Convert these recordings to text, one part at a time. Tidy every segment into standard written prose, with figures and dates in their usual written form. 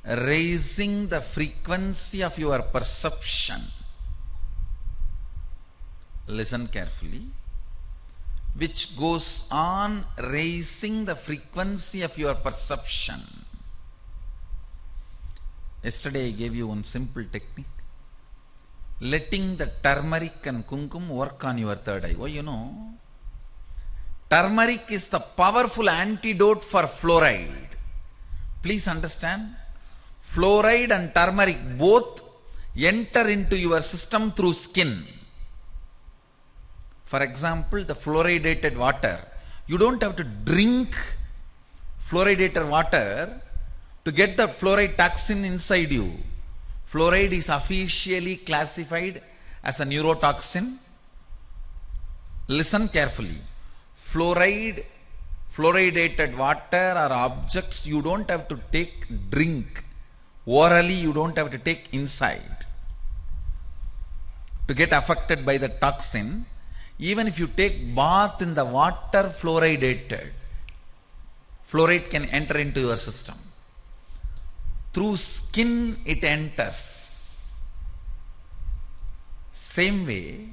raising the frequency of your perception. Listen carefully. Which goes on raising the frequency of your perception. Yesterday I gave you one simple technique. Letting the turmeric and kumkum work on your third eye. Oh, you know, turmeric is the powerful antidote for fluoride. Please understand. Fluoride and turmeric both enter into your system through skin. For example, the fluoridated water. You don't have to drink fluoridated water to get the fluoride toxin inside you. Fluoride is officially classified as a neurotoxin. Listen carefully. Fluoridated water or objects you don't have to drink. Orally you don't have to take inside to get affected by the toxin. Even if you take bath in the water fluoridated, fluoride can enter into your system. Through skin it enters. Same way,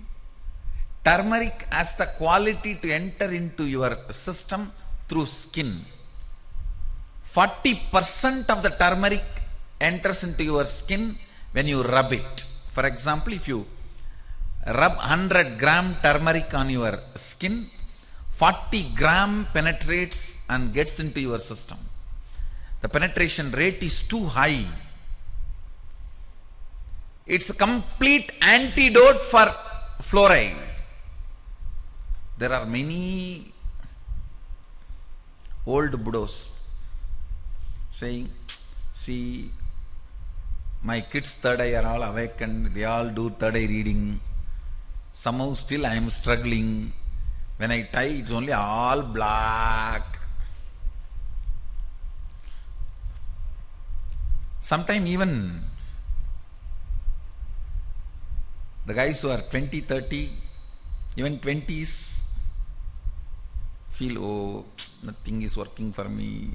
turmeric has the quality to enter into your system through skin. 40% of the turmeric enters into your skin when you rub it. For example, if you rub 100 gram turmeric on your skin, 40 gram penetrates and gets into your system. The penetration rate is too high. It's a complete antidote for fluoride. There are many old Buddhas saying, see, my kids' third eye are all awakened, they all do third eye reading. Somehow still I am struggling. When I tie, it's only all black. Sometimes even the guys who are 20, 30, even 20s feel, oh, nothing is working for me.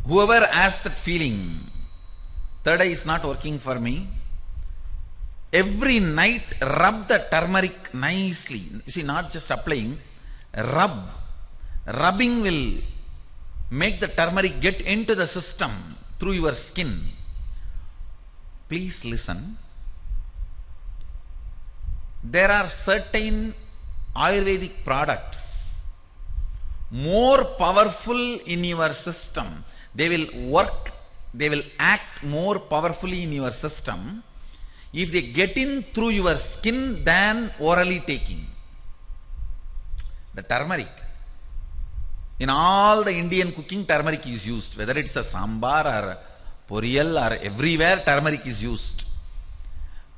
Whoever has that feeling, third eye is not working for me, every night rub the turmeric nicely. You see, not just applying, rub. Rubbing will make the turmeric get into the system through your skin. Please listen. There are certain Ayurvedic products more powerful in your system. They will work, they will act more powerfully in your system if they get in through your skin than orally taking. The turmeric. In all the Indian cooking, turmeric is used. Whether it's a sambar or poriyal or everywhere, turmeric is used.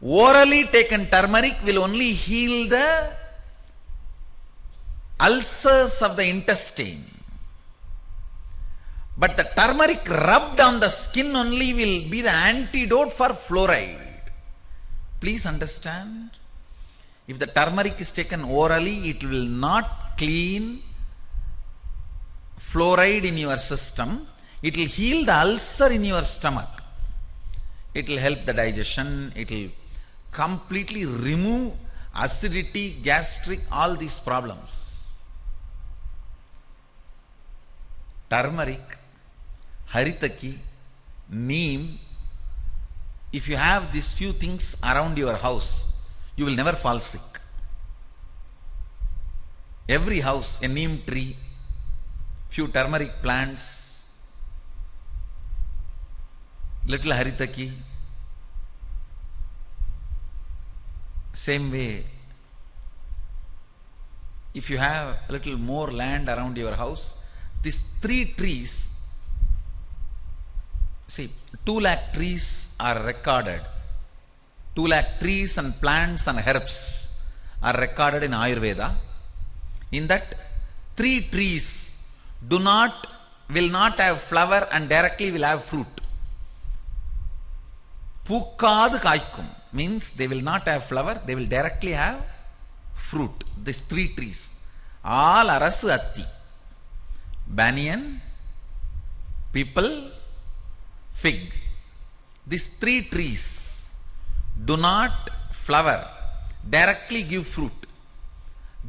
Orally taken turmeric will only heal the ulcers of the intestine. But the turmeric rubbed on the skin only will be the antidote for fluoride. Please understand. If the turmeric is taken orally, it will not clean fluoride in your system. It will heal the ulcer in your stomach. It will help the digestion. It will completely remove acidity, gastric, all these problems. Turmeric, haritaki, neem. If you have these few things around your house, you will never fall sick. Every house, a neem tree, few turmeric plants, little haritaki. Same way, if you have a little more land around your house, these 3 trees, see, 2 lakh trees are recorded. 2 lakh trees and plants and herbs are recorded in Ayurveda. In that, 3 trees will not have flower and directly will have fruit. Pookkadu kaikkum means they will not have flower, they will directly have fruit. These 3 trees. All arasu atti. Banyan, people, fig. These three trees do not flower, directly give fruit.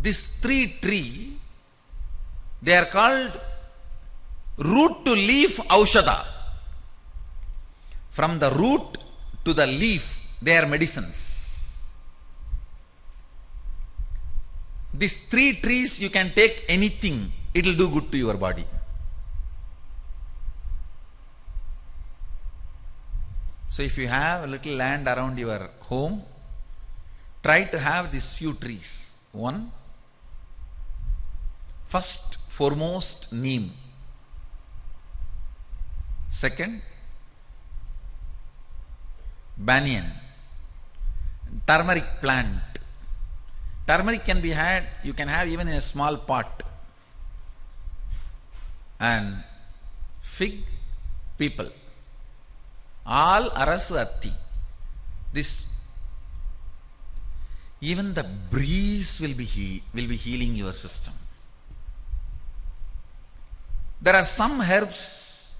These three trees, they are called root to leaf aushadha. From the root to the leaf, they are medicines. These three trees, you can take anything, it will do good to your body. So if you have a little land around your home, try to have these few trees. One, first foremost, neem. Second, banyan, turmeric plant. Turmeric can be had, you can have even in a small pot. And fig, people. All arasu atti. This, even the breeze will be healing your system. There are some herbs,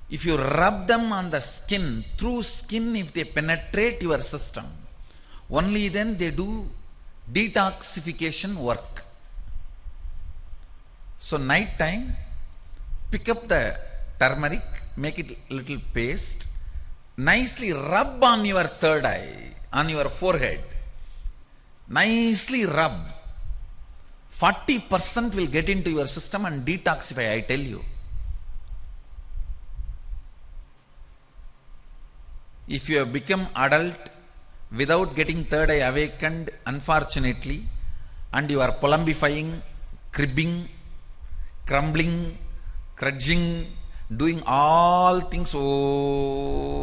if you rub them on the skin, through skin, if they penetrate your system, only then they do detoxification work. So night time, pick up the turmeric, make it little paste, nicely rub on your third eye, on your forehead. Nicely rub. 40% will get into your system and detoxify, I tell you. If you have become adult without getting third eye awakened, unfortunately, and you are polumbifying, cribbing, crumbling, crudging, doing all things, oh,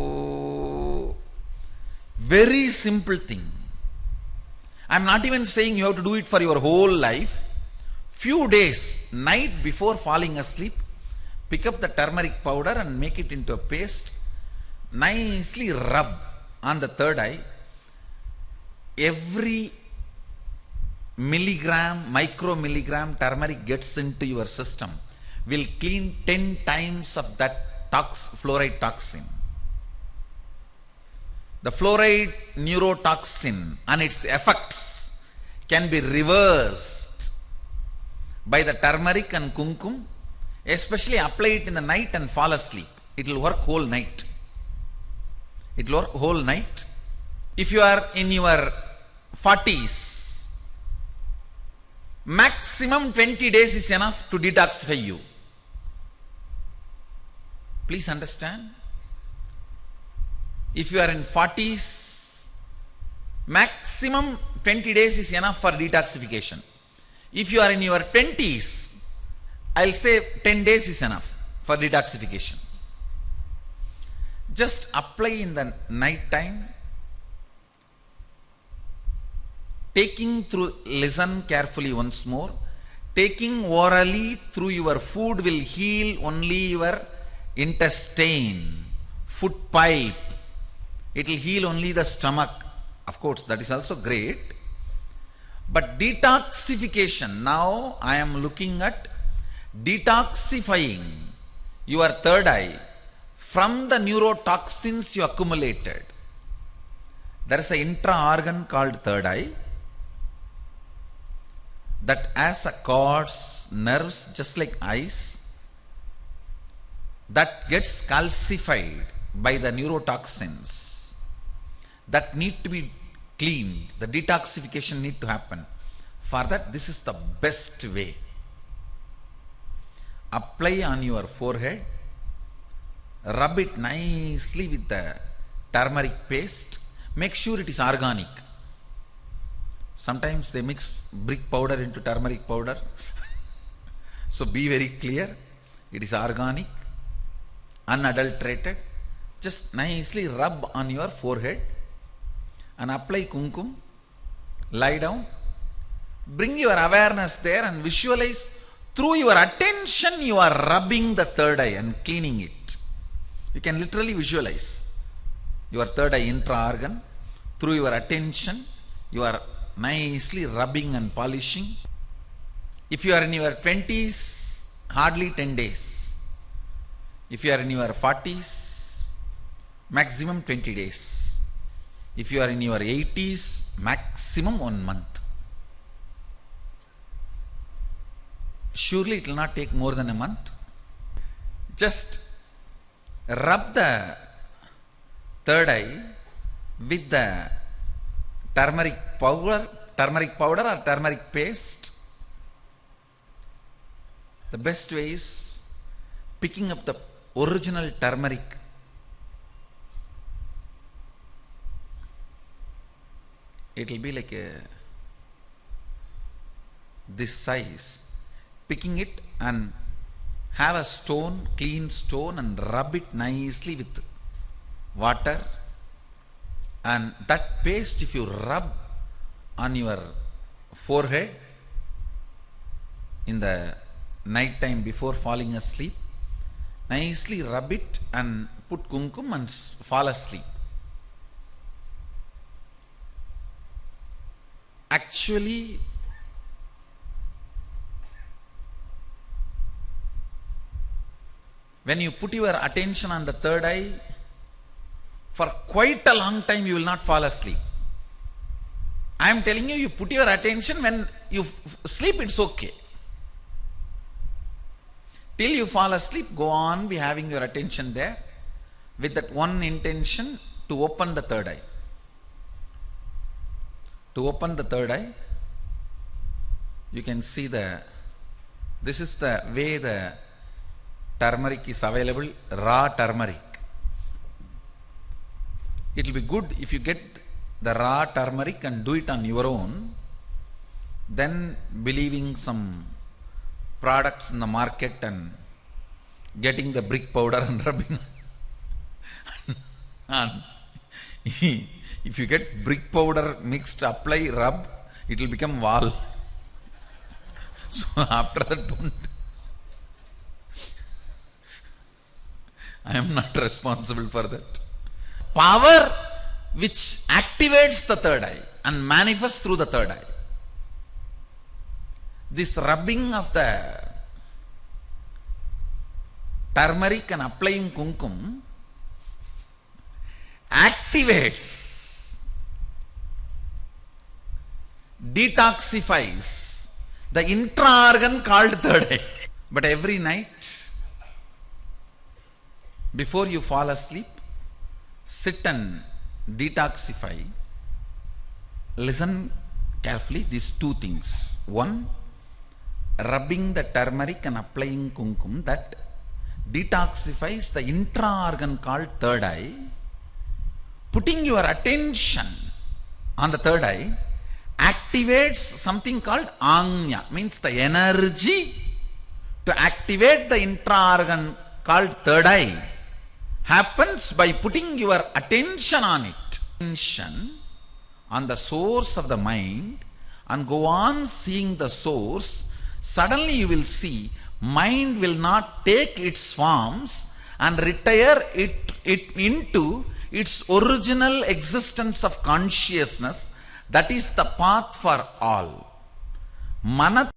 very simple thing. I am not even saying you have to do it for your whole life. Few days, night before falling asleep, pick up the turmeric powder and make it into a paste. Nicely rub on the third eye. Every milligram, micromilligram turmeric gets into your system will clean 10 times of that fluoride toxin. The fluoride neurotoxin and its effects can be reversed by the turmeric and kumkum, especially apply it in the night and fall asleep. It will work whole night. It will work whole night. If you are in your 40s, maximum 20 days is enough to detoxify you. Please understand. If you are in 40s, maximum 20 days is enough for detoxification. If you are in your 20s, I'll say 10 days is enough for detoxification. Just apply in the night time. Listen carefully once more. Taking orally through your food will heal only your intestine, food pipe. It will heal only the stomach. Of course, that is also great. But detoxification, now I am looking at detoxifying your third eye from the neurotoxins you accumulated. There is an intra-organ called third eye that has a cords, nerves just like eyes, that gets calcified by the neurotoxins that need to be cleaned. The detoxification need to happen. For that, this is the best way. Apply on your forehead, rub it nicely with the turmeric paste. Make sure it is organic. Sometimes they mix brick powder into turmeric powder. So be very clear. It is organic, unadulterated. Just nicely rub on your forehead and apply kumkum. Lie down. Bring your awareness there and visualize. Through your attention, you are rubbing the third eye and cleaning it. You can literally visualize your third eye intra-organ. Through your attention, you are nicely rubbing and polishing. If you are in your 20s, hardly 10 days. If you are in your 40s, maximum 20 days. If you are in your 80s, maximum 1 month. Surely it will not take more than a month. Just rub the third eye with the turmeric powder or turmeric paste. The best way is picking up the original turmeric. It will be like this size. Picking it and have a stone, clean stone, and rub it nicely with water. And that paste, if you rub on your forehead in the night time before falling asleep, nicely rub it and put kumkum and fall asleep. Actually, when you put your attention on the third eye, for quite a long time you will not fall asleep. I am telling you, you put your attention, when you sleep it's okay. Till you fall asleep, go on be having your attention there with that one intention, to open the third eye. To open the third eye, you can see this is the way the turmeric is available, raw turmeric. It will be good if you get the raw turmeric and do it on your own, then believing some products in the market and getting the brick powder and rubbing. And if you get brick powder mixed, apply, rub, it will become wall. So after that, don't. I am not responsible for that. Power which activates the third eye and manifests through the third eye. This rubbing of the turmeric and applying kumkum activates, detoxifies the intra-organ called third eye. But every night, before you fall asleep, sit and detoxify. Listen carefully, these two things. One, rubbing the turmeric and applying kumkum, that detoxifies the intra-organ called third eye. Putting your attention on the third eye activates something called Agnya, means the energy to activate the intra-organ called third eye happens by putting your attention on it. Attention on the source of the mind and go on seeing the source. Suddenly you will see mind will not take its forms and retire it into its original existence of consciousness. That is the path for all. Mana